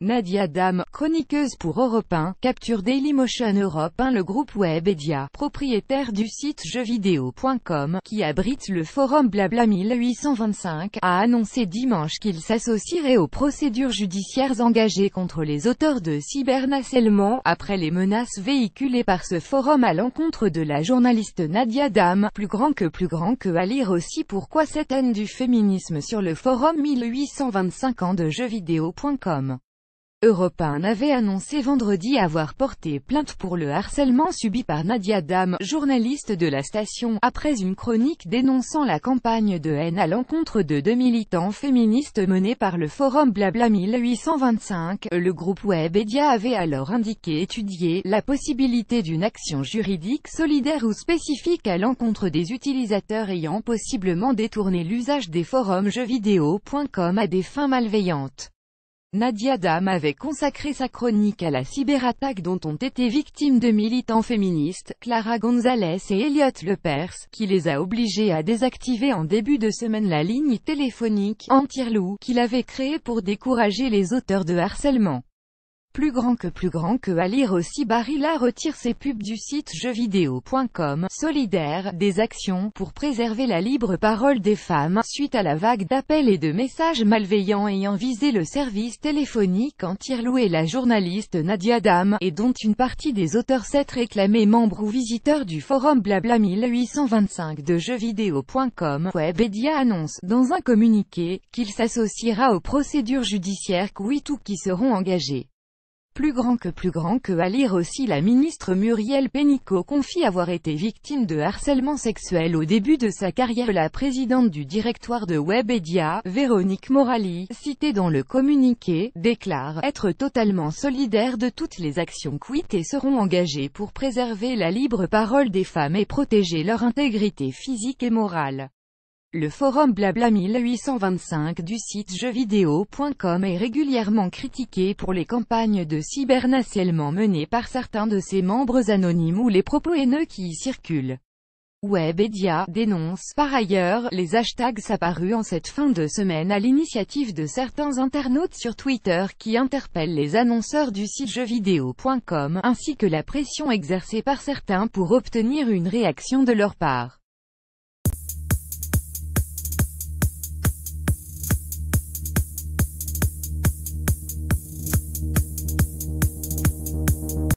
Nadia Dame, chroniqueuse pour Europe 1, capture Dailymotion Europe 1. Le groupe Webedia, propriétaire du site jeuxvideo.com, qui abrite le forum Blabla 1825, a annoncé dimanche qu'il s'associerait aux procédures judiciaires engagées contre les auteurs de cyberharcèlement, après les menaces véhiculées par ce forum à l'encontre de la journaliste Nadia Dame. Plus grand que à lire aussi pourquoi cette haine du féminisme sur le forum 1825 ans de jeuxvideo.com. Europe 1 avait annoncé vendredi avoir porté plainte pour le harcèlement subi par Nadia Dame, journaliste de la station, après une chronique dénonçant la campagne de haine à l'encontre de deux militants féministes menée par le forum Blabla 1825. Le groupe Webedia avait alors indiqué étudier la possibilité d'une action juridique solidaire ou spécifique à l'encontre des utilisateurs ayant possiblement détourné l'usage des forums jeuxvideo.com à des fins malveillantes. Nadia Dame avait consacré sa chronique à la cyberattaque dont ont été victimes deux militants féministes, Clara Gonzalez et Elliot Lepers, qui les a obligés à désactiver en début de semaine la ligne téléphonique anti-relou qu'il avait créée pour décourager les auteurs de harcèlement. Plus grand que à lire aussi. Barilla retire ses pubs du site jeuxvideo.com, solidaire des actions pour préserver la libre parole des femmes, suite à la vague d'appels et de messages malveillants ayant visé le service téléphonique anti-relou et la journaliste Nadia Dame, et dont une partie des auteurs s'est réclamés membres ou visiteurs du forum Blabla 1825 de jeuxvideo.com. Webedia annonce, dans un communiqué, qu'il s'associera aux procédures judiciaires qui seront engagées. Plus grand que à lire aussi. La ministre Muriel Pénicaud confie avoir été victime de harcèlement sexuel au début de sa carrière. La présidente du directoire de Webedia, Véronique Morali, citée dans le communiqué, déclare être totalement solidaire de toutes les actions et seront engagées pour préserver la libre parole des femmes et protéger leur intégrité physique et morale. Le forum Blabla 1825 du site jeuxvideo.com est régulièrement critiqué pour les campagnes de cyberharcèlement menées par certains de ses membres anonymes ou les propos haineux qui y circulent. Webedia dénonce, par ailleurs, les hashtags apparus en cette fin de semaine à l'initiative de certains internautes sur Twitter qui interpellent les annonceurs du site jeuxvideo.com, ainsi que la pression exercée par certains pour obtenir une réaction de leur part.